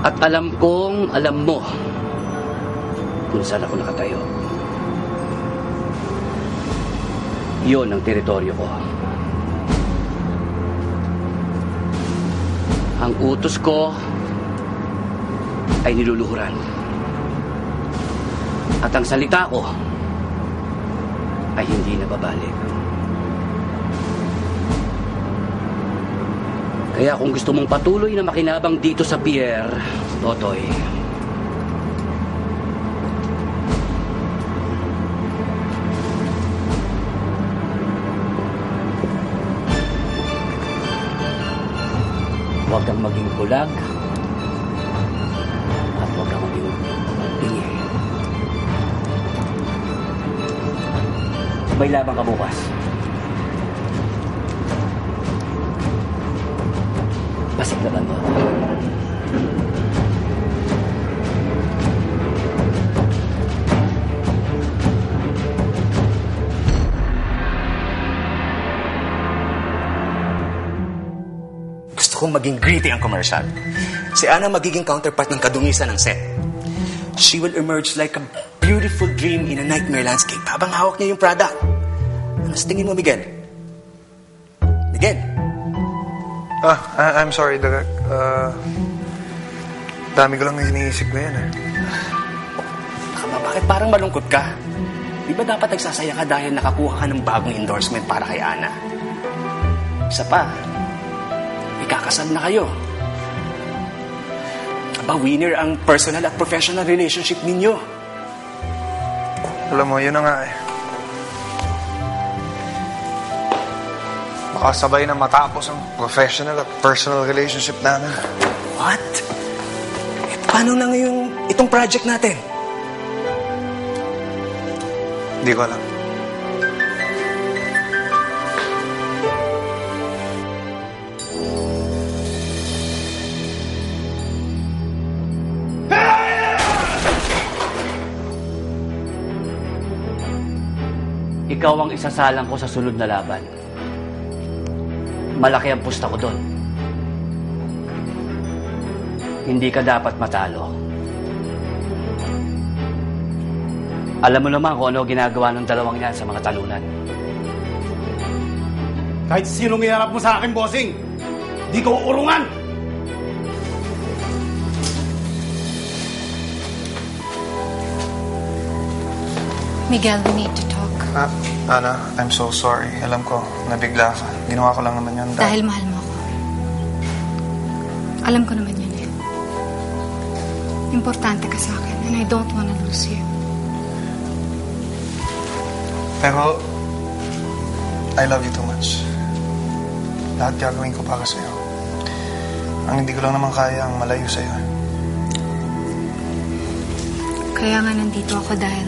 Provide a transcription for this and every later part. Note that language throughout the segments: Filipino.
At alam kong alam mo kung saan ako nakatayo. Yun ang teritoryo ko. Ang utos ko ay niluluhuran. At ang salita ko ay hindi nababalik. Kaya kung gusto mong patuloy na makinabang dito sa pier, Totoy, huwag kang maging bulag at huwag kang maging bingi. May labang ka bukas. Pasiglaban mo. Gusto kong maging gritty ang commercial. Si Ana magiging counterpart ng kadungisan ng set. She will emerge like a beautiful dream in a nightmare landscape habang hawak niya yung product. Ano sa tingin mo, Miguel? Miguel? I'm sorry, Direk. Dami ko lang iniisip ngayon, eh. Bakit parang malungkot ka? Di ba dapat nagsasaya ka dahil nakakuha ka ng bagong endorsement para kay Ana? Isa pa, ikakasal na kayo. Aba, winner ang personal at professional relationship ninyo. Alam mo, yun na nga, eh. Baka sabay na matapos ang professional at personal relationship namin. What? Eh, paano na ngayon itong project natin? Hindi ko alam. Ikaw ang isasalang ko sa sunod na laban. Malaki ang pusta ko doon. Hindi ka dapat matalo. Alam mo naman kung ano ginagawa ng dalawang yan sa mga talunan. Kahit sinong iharap mo sa akin, bossing, di ko urungan! Miguel, we need to talk. Ana, I'm so sorry. Alam ko, nabigla ka. Ginawa ko lang naman yun Dahil mahal mo ako. Alam ko naman yun, eh. Importante ka sa akin, and I don't wanna lose you. Pero, I love you too much. Lahat gagawin ko para sa'yo. Ang hindi ko lang naman kaya ang malayo sa'yo. Kaya nga nandito ako dahil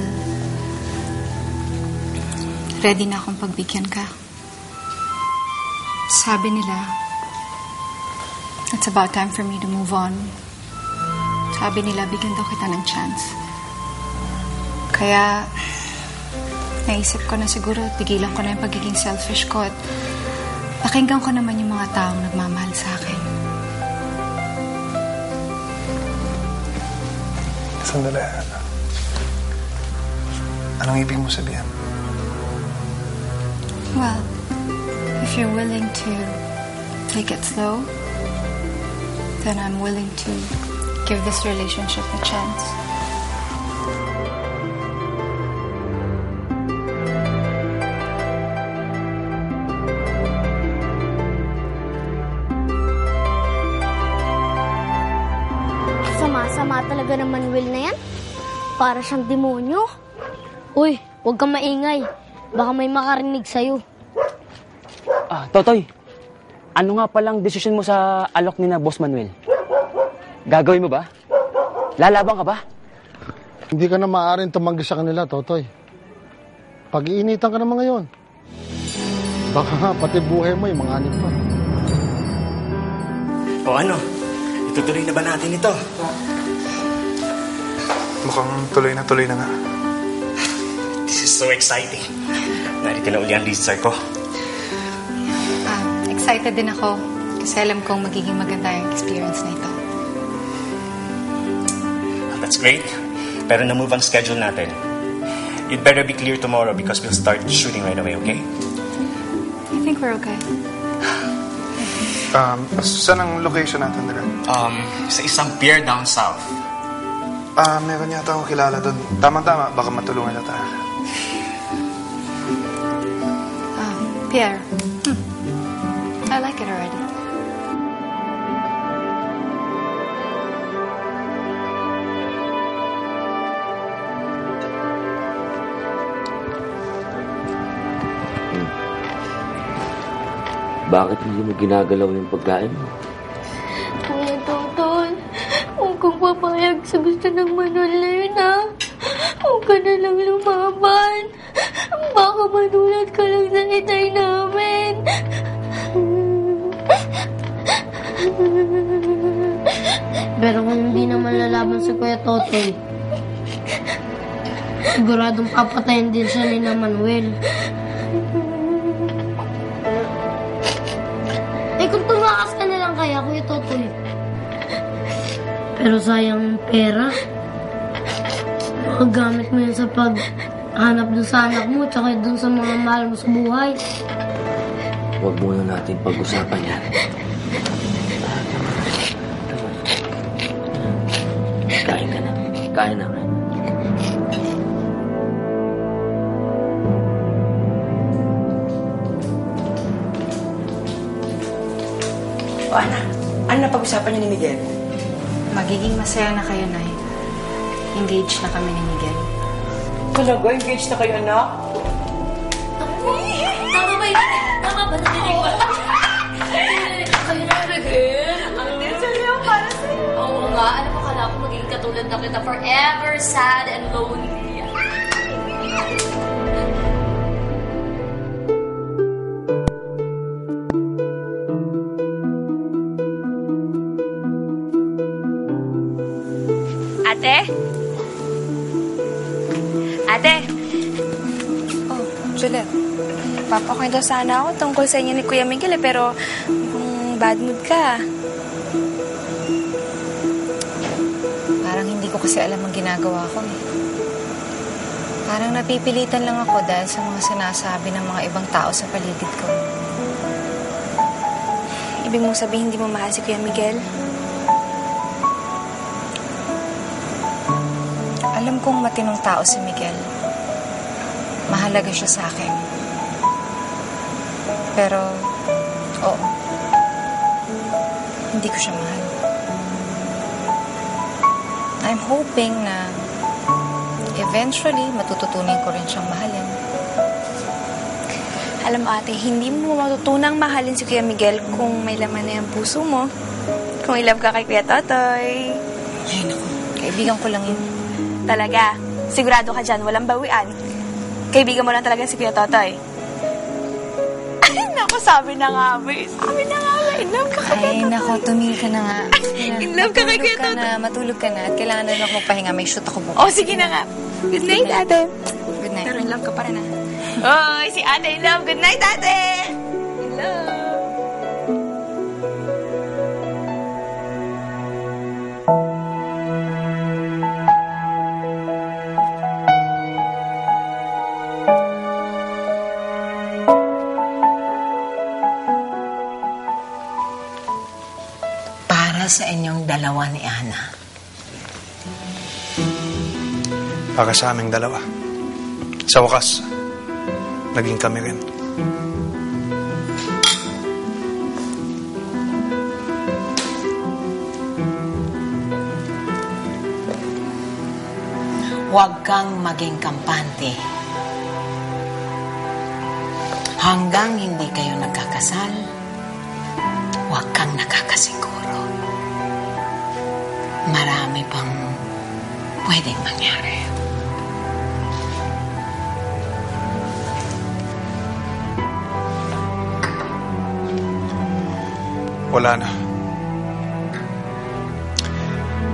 ready na akong pagbigyan ka. Sabi nila, it's about time for me to move on. Sabi nila, bigyan daw kita ng chance. Kaya, naisip ko na siguro, tigilan ko na yung pagiging selfish ko at pakinggan ko naman yung mga taong nagmamahal sa akin. Sandali. Anong ibig mo sabihin? Well, if you're willing to take it slow, then I'm willing to give this relationship a chance. Sama-sama talaga ng Manuel na yan. Para siyang demonyo. Uy, huwag kang maingay. Baka may makarinig sa'yo. Totoy, ano nga palang desisyon mo sa alok ni na Boss Manuel? Gagawin mo ba? Lalabang ka ba? Hindi ka na maaaring tumanggi sa kanila, Totoy. Pag-iinitan ka naman ngayon. Baka nga, pati buhay mo, yung mga anik pa. O ano? Itutuloy na ba natin ito? Mukhang tuloy na nga. This is so exciting. Narito na uli ang research ko. Excited din ako kasi alam kong magiging maganda yung experience na ito. That's great. Pero na-move ang schedule natin. You'd better be clear tomorrow because we'll start shooting right away, okay? I think we're okay. Saan ang location natin, Dad? Sa isang pier down south. Meron yata akong kilala doon. Tama-tama, baka matulungan na tayo. Pierre. I like it already. Bakit hindi mo ginagalaw yung pagkain mo? Kuya Totoy, huwag kang papayag sa gusto ng Manuel na yun, ha? Huwag ka na lang lumaban. Baka manulat ka lang sa itay namin. Pero kung hindi naman lalaban si Kuya Totoy, siguradong papatayin din siya ni na Manuel. Eh kung tumakas ka na lang kaya, Kuya Totoy. Pero sayang yung pera. Magagamit mo yun sa paghanap dun sa anak mo tsaka dun sa mga mahal mo sa buhay. Huwag muna natin pag-usapan yan. Kain ka na. Kain na. O anak, ano na pag-usapan niyo ni Miguel? Magiging masaya na kayo, Nay. Engaged na kami ni Miguel. Talaga, engaged na kayo, anak? Tama ba yun? Tama ba? Narinig ba? Kayo na Miguel. Ang tinsayo para sa'yo. Oo nga. Ano mo kala ko magiging katulad na kita forever sad and lonely. Ate? Ate? Oh, Juliet. Papakwento sana ako tungkol sa inyo ni Kuya Miguel pero bad mood ka. Parang hindi ko kasi alam ang ginagawa ko eh. Parang napipilitan lang ako dahil sa mga sinasabi ng mga ibang tao sa paligid ko. Ibig mong sabihin hindi mo mahal si Kuya Miguel? Alam kong matinong tao si Miguel. Mahalaga siya sa akin. Pero, oo. Hindi ko siya mahal. I'm hoping na eventually matututunan ko rin siyang mahalin. Alam mo ate, hindi mo matutunang mahalin si Kuya Miguel kung may laman na yung puso mo. Kung i-love ka kay Kuya Totoy. Ay, naku. Kaibigan ko lang yun. Talaga? Sigurado ka dyan, walang bawian. Kaibigan mo lang talaga si Kuya Totoy. Ay, naku, sabi na nga, boy. Sabi na nga, in love ka kay Kuya Totoy. Ay, naku, tumingin ka na nga. In love ka kay Kuya Totoy. Matulog ka na. At kailangan na lang ako magpahinga. May shoot ako bukas. Oh, sige na nga. Good night, ate. Good night. Pero in love ka pa rin, ha? Oy, si ate in love. Good night, ate. In love. Sa inyong dalawa ni Ana. Para sa aming dalawa. Sa wakas, naging kami rin. Huwag kang maging kampante. Hanggang hindi kayo nagkakasal, huwag kang nakakasiguro. Marami pang pwedeng mangyari. Wala na.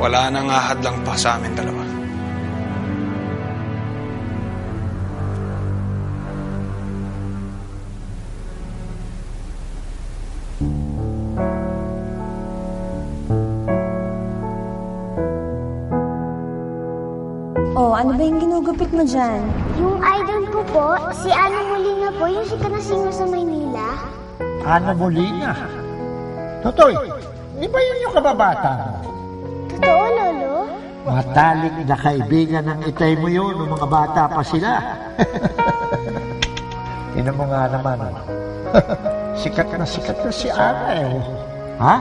Wala nang ahadlang pa sa amin dalawa. Ano ba yung ginugupit mo dyan? Yung idol ko po, si Ana Molina po, yung sikat na singer sa Maynila. Ana Molina? Totoy, di ba yun yung kababata mo? Totoo, Lolo? Matalik na kaibigan ng itay mo yun nung mga bata pa sila. Tingnan mo nga naman. Sikat na si Ana eh. Ha?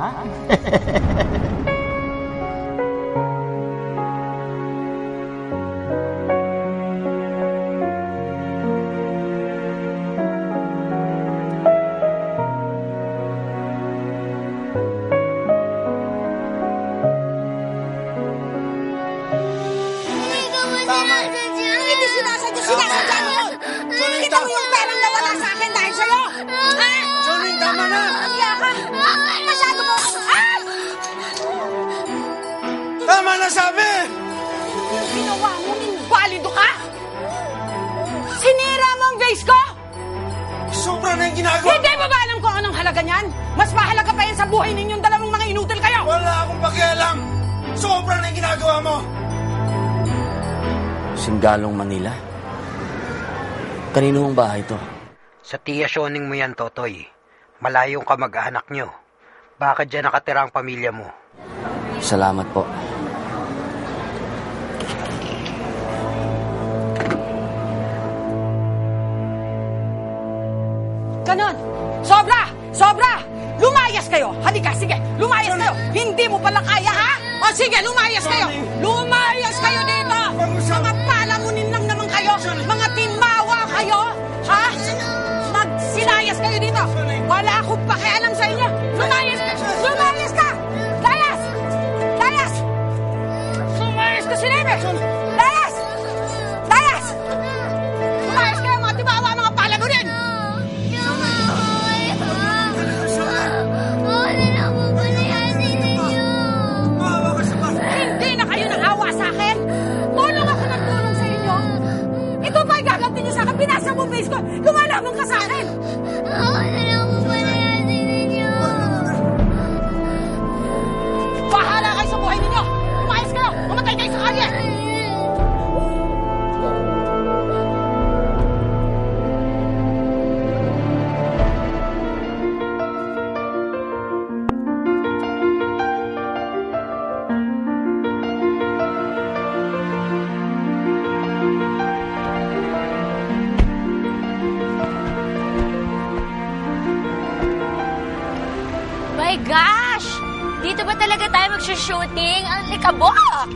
Galong Manila? Kanino ang bahay to? Sa tiya Shoning mo yan, Totoy. Malayong ka mag-anak nyo. Bakit dyan nakatira ang pamilya mo? Salamat po. Ganon! Sobra! Sobra! Lumayas kayo! Halika, sige! Lumayas kayo! Hindi mo pala kaya, ha? O sige, lumayas kayo! Lumayas kayo dito! Mga palamunin lang naman kayo! Mga timawa kayo! Ha? Magsilayas kayo dito! Wala akong pakialam sa inyo! Lumayas ka! Lumayas ka! Layas! Layas! Lumayas ka, sinabi! Layas! Layas! Lumayas kayo, mga timawa, mga palamunin! Hindi na kayo nang-awa sa akin! Tulong ako ng tulong sa inyo! Ito ba gaganti niyo sa akin? Pinasa mo face ko! Lumalaban ka sa akin! Bahala kayo sa buhay ninyo! Umayos kayo! Umatay kayo sa kalye! My gosh! Dito ba talaga tayo magsushooting? Ang likabok!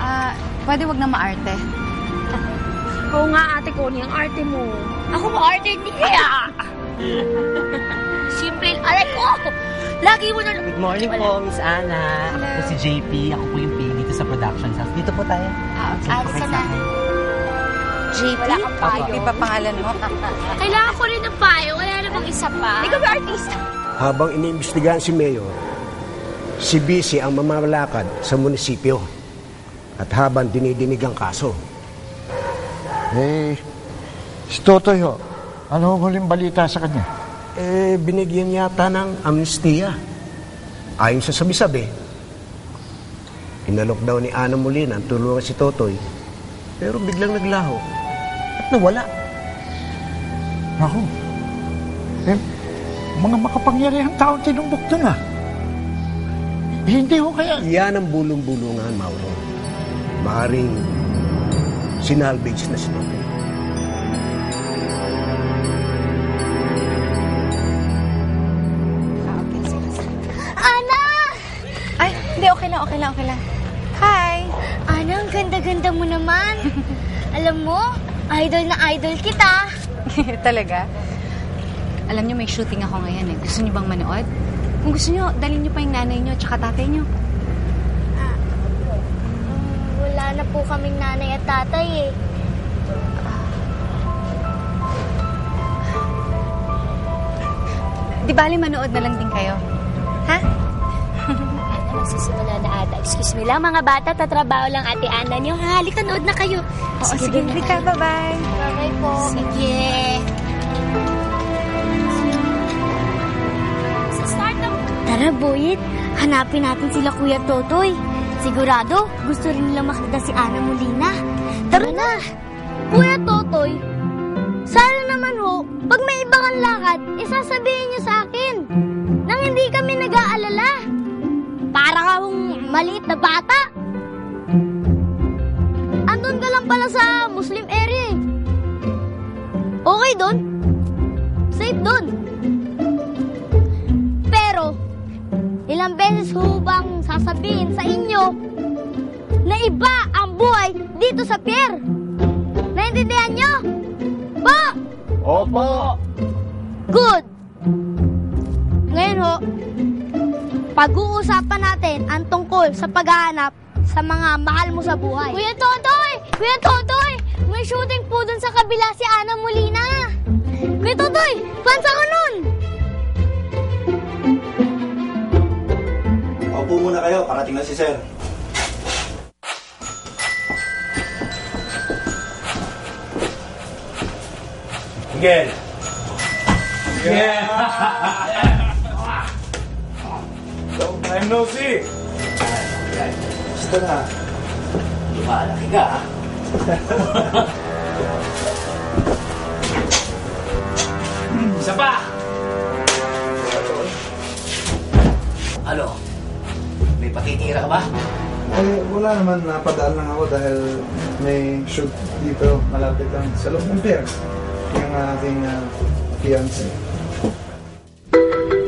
Ay, pwede wag na maarte. Oo nga, Ate Connie, ang arte mo. Ako maarte, hindi kaya. Simple, aray ko! Lagi mo na... Good morning po, Miss Ana. Ako po si JP. Ako po yung PA dito sa production house. Dito po tayo. Sana. JP? Wala kang payo. Iba pangalan mo? Kailangan ko rin ng payo. Wala namang isa pa. Ikaw ba artista? Habang iniimbestigahan si Mayor, si BC ang mamamalakad sa munisipyo. At habang dinidinig ang kaso. Si Totoy ho, ano ang huling balita sa kanya? Binigyan yata ng amnestia. Ayon sa sabi-sabi, inalok daw ni Ana Molina ang tulungan si Totoy, pero biglang naglaho at nawala. Ako, mga makapangyarihang taong tinumbok doon Hindi ho kaya... Yan ang bulong-bulungan, Mauro. Maaring sinalvage na si Totoy. Ana! Ay, hindi, okay lang. Hi! Ana, ang ganda-ganda mo naman. Alam mo, idol na idol kita. Talaga? Alam niyo, may shooting ako ngayon eh. Gusto niyo bang manood? Kung gusto niyo, dalhin niyo pa yung nanay niyo at saka tatay niyo. Wala na po kaming nanay at tatay eh. Di bali, manood na lang din kayo. Ha? Magsisimula na ata. Excuse me lang, mga bata, tatrabaho lang Ate Ana niyo. Halika, nood na kayo. Oo, sige, halika. Bye-bye. Bye-bye po. Sige. Tara, Boyet. Hanapin natin sila Kuya Totoy. Sigurado, gusto rin nila makita si Ana Molina. Tara na! Kuya Totoy, sana naman ho, pag may iba kang lakad, isasabihin niyo sa akin nang hindi kami nag-aalala. Para kang maliit na bata. Andun ka lang pala sa Muslim area eh. Okay doon. Safe doon. Pero, ilang beses ho bang sasabihin sa inyo na iba ang buhay dito sa pier? Naintindihan nyo? Po! Opo! Good! Ngayon ho, pag-uusapan natin ang tungkol sa paghahanap sa mga mahal mo sa buhay. Kuya Totoy! Kuya Totoy! May shooting po dun sa kabila si Ana Molina. Kuya Totoy! Fans ako nun! Paupo muna kayo, parating na si Sir. Miguel! Yeah! Long time no see! Gusto na. Lumalaki ka, ha? Isa pa! Ano? May patitira ka ba? Eh, wala naman. Napadaan lang ako dahil may shoot dito malapit lang sa loob ng pier. Yung aking fiancé.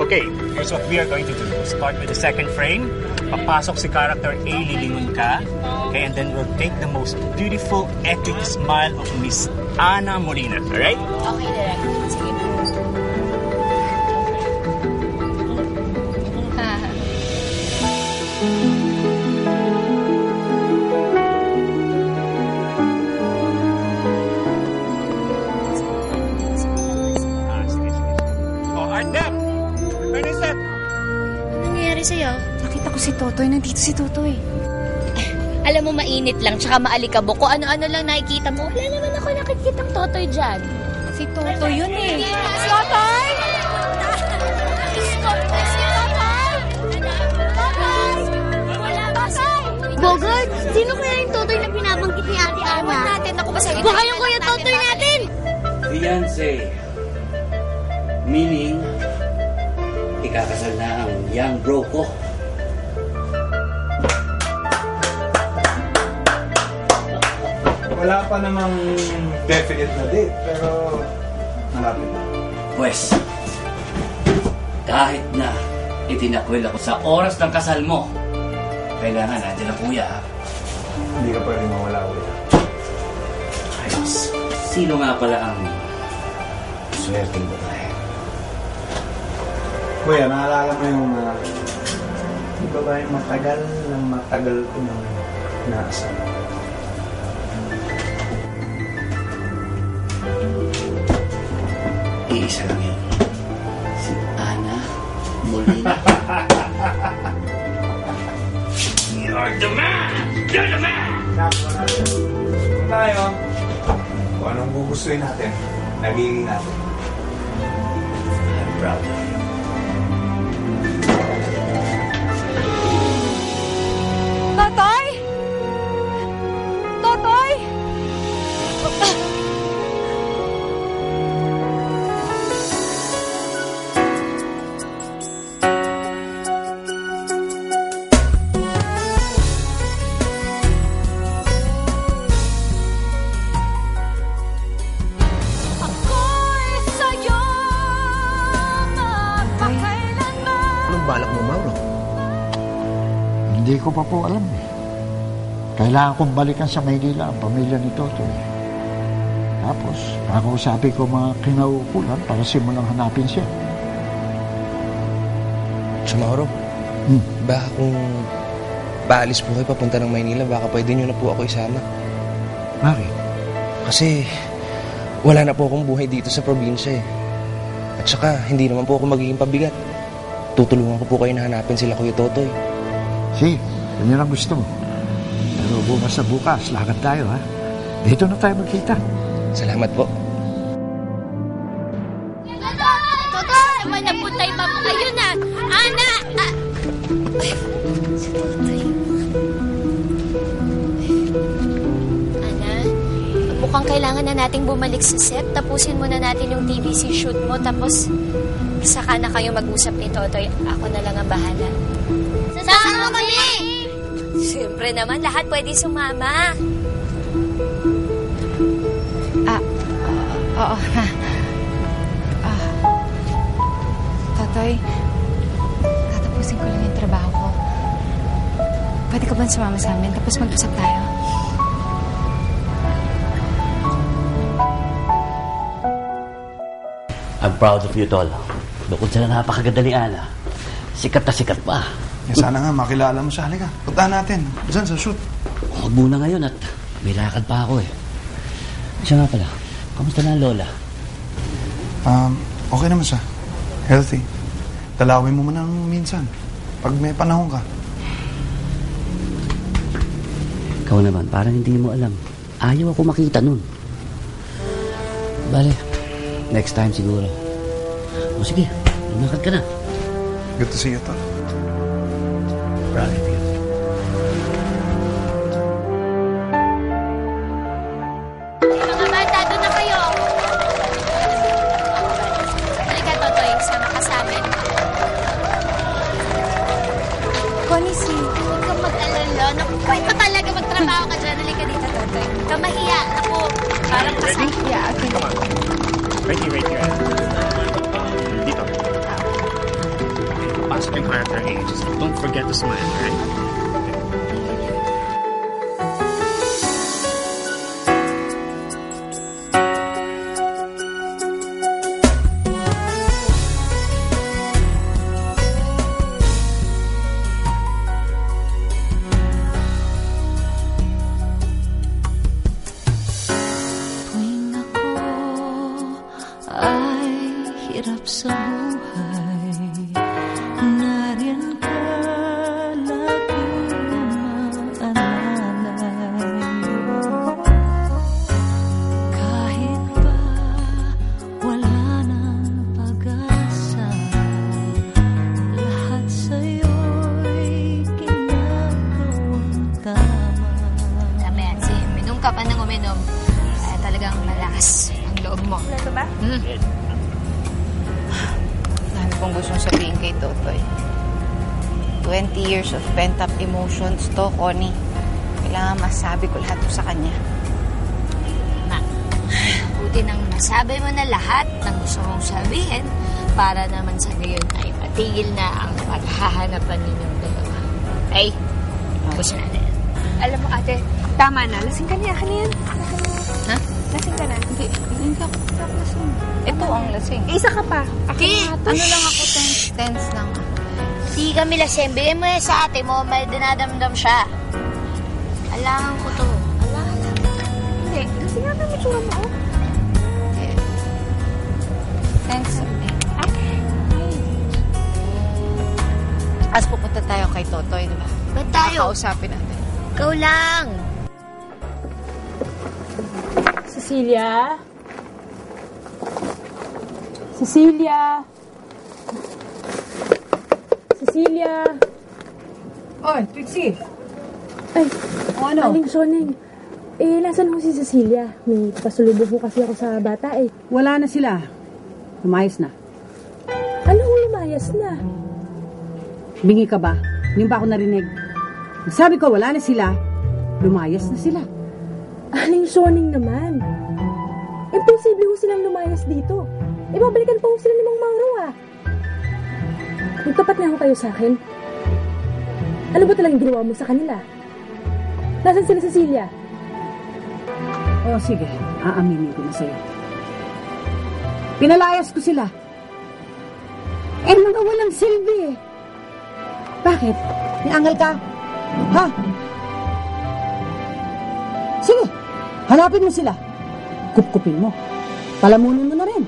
Okay, here's what we are going to do. Start with the second frame. Papasok si character A, lilingon ka. Okay, and then we'll take the most beautiful, epic smile of Miss Ana Molina. Alright? Okay, direct. Sige po. Oh, Arnep! Where is that? Anong nangyayari sa'yo? Nakita ko si Totoy. Nandito si Totoy. Alam mo, mainit lang, tsaka maalikabok. Kung ano-ano lang nakikita mo, wala naman ako nakikitang Totoy dyan. Si Totoy yun eh. Totoy! Bogart, sino kaya yung Totoy na binabanggit ni Ate Ana? Ewan natin, ako ba sa'yo? Baka yung kuya Totoy natin! Fiancé. Meaning, ikakasal na ang young bro ko. Wala pa namang definite na date, pero malapit na. Pwes, kahit na itinakwil ako sa oras ng kasal mo, kailangan natin ang kuya, ha? Hindi ka pwede mawala ulit. Ayos. Sino nga pala ang swerteng babae? Kuya, naalala mo yung di ba ba yung matagal ko nang naasal? Iisa lang yun. Si Ana Molina. You're the man! You're the man! Kung tayo, kung anong gugustuhin natin, nagiging natin. I'm proud of you. Totoy! Totoy! Anong balak mo, Mauro? Hindi ko pa po alam eh. Kailangan kong balikan sa Maynila ang pamilya ni Totoy. Tapos, kakausapin ko mga kinaukulan para simulang hanapin siya. So, Mauro, baka kung paalis po kayo papunta ng Maynila, baka pwede nyo na po ako isama. Bakit? Kasi wala na po akong buhay dito sa probinsya eh. At saka, hindi naman po ako magiging pabigat. Tutulungan ko po kayo na hanapin sila Kuya Totoy. Sige, ganyan ang gusto mo. Pero bukas na bukas, lakad tayo ha. Dito na tayo magkita. Salamat po. Totoy! Naman napuntay pa po kayo na! Ana! Si Totoy. Ana? kailangan na nating bumalik sa set. Tapusin muna natin yung TVC shoot mo. Tapos, saka na kayo mag-usap ni Totoy. Ako na lang ang bahala. Sasama kami! Siyempre naman, lahat pwede sumama. Oo. Totoy, tatapusin ko lang yung trabaho ko. Pwede ka ba sumama sa amin? Tapos mag-usap tayo. I'm proud of you, Tol. Bukod sa napakaganda ni Ana, sikat na sikat pa. Sana nga makilala mo siya. Halika, puntahan natin. Diyan sa shoot. Huwag muna ngayon at may lakad pa ako eh. Siya nga pala, kamusta na ang lola? Okay naman siya. Healthy. Dalawin mo muna minsan. Pag may panahon ka. Ikaw naman, parang hindi mo alam. Ayaw ako makita nun. Bale, next time siguro. O sige, lumakad ka na. Good to see you, Tol. Proud of you. Mga bata, doon na kayo. Halika, Totoy. Sama ka sa amin. Connie, Huwag kang mag-alala. Naku, ito talaga magtrabaho ka dyan. Halika dito, Totoy. Kamahiya. Ako, parang kasama. Yeah, okay. Come on. Right here. Dito. Pasok yung character A. Just don't forget to smile, right? Tuwing ako ay hirap sa buhay, nariyan ka laging maalalay. Kahit ba wala ng pag-asa, lahat sa'yo'y ginagawang tama. Tama yan. Minom ka pa ng uminom. Kaya talagang malakas ang loob mo. Wala ka ba? Dami kong gustong sabihin kay Totoy. 20 years of pent-up emotions to, Connie. Kailangan masabi ko lahat to sa kanya. Buti nang nasabi mo na lahat ng gusto mong sabihin para naman sa gayon ay patigil na ang paghahanapan ninyong dalawa. Ay, gusto natin. Alam mo, ate, tama na. Lasing ka niya. Ano yan? Ha? Lasing ka na. Hindi ako lasing. Ito ang lasing. Isa ka pa. Ako Di, nga to. Ano lang ako, tense lang. Di kami lasing. Bigyan mo yan sa ate mo. May dinadamdam siya. Alangan ko to. Alangan. Hindi. Lasing nga naman tsura mo, oh. Thanks. As pupunta tayo kay Totoy, di ba? Ba't tayo? Kakausapin natin. Ikaw lang. Cecilia? Cecilia? Cecilia? Oy, Trixie. Ay, ano? Aling Soneng. Nasaan ho si Cecilia? May pasulubong ho kasi ako sa bata eh. Wala na sila. Lumayas na. Ano ho lumayas na? Bingi ka ba? Hindi ba ako narinig? Sabi ko, wala na sila. Lumayas na sila. Aling Soneng naman. Imposible ho silang lumayas dito. Ibabalikan pa ho sila ni Mang Mauro ah. Magtapat na ho kayo sa akin. Ano ba talagang ginawa mo sa kanila? Nasaan sila, Cecilia? O sige, aaminin ko na sa'yo. Pinalayas ko sila. Mga walang silbi eh. Bakit? May angal ka? Ha? Sige, hanapin mo sila. Kupkupin mo. Palamunin mo na rin.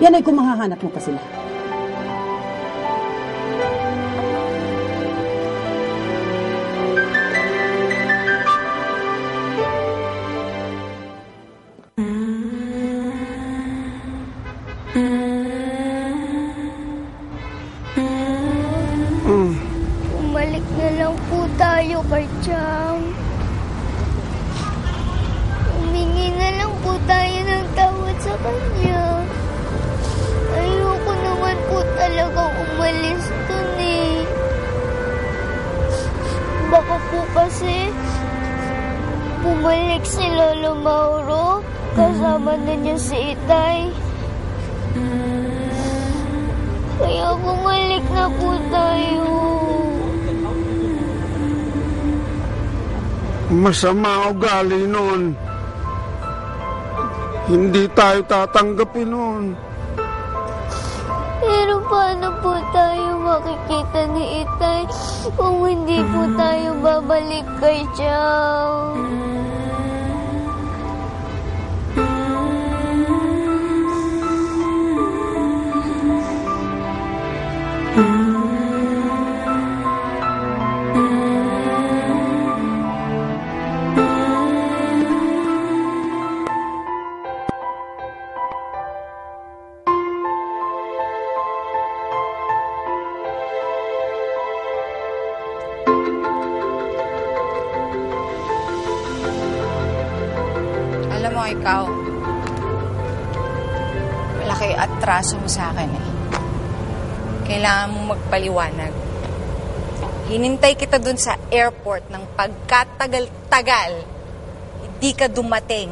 Yan ay kung mahahanap mo pa sila. Bumalik na lang po tayo kay Chang. bumalik si Lolo Mauro. Kasama na niya si Itay. Kaya bumalik na po tayo. Masama ugali nun. Hindi tayo tatanggapin nun. Pero paano po tayo makikita ni Itay kung hindi po tayo babalik kay Chow? Alam mo, ikaw, malaki atraso mo sa akin eh. Kailangan mong magpaliwanag. Hinintay kita dun sa airport ng pagkatagal-tagal. Hindi ka dumating.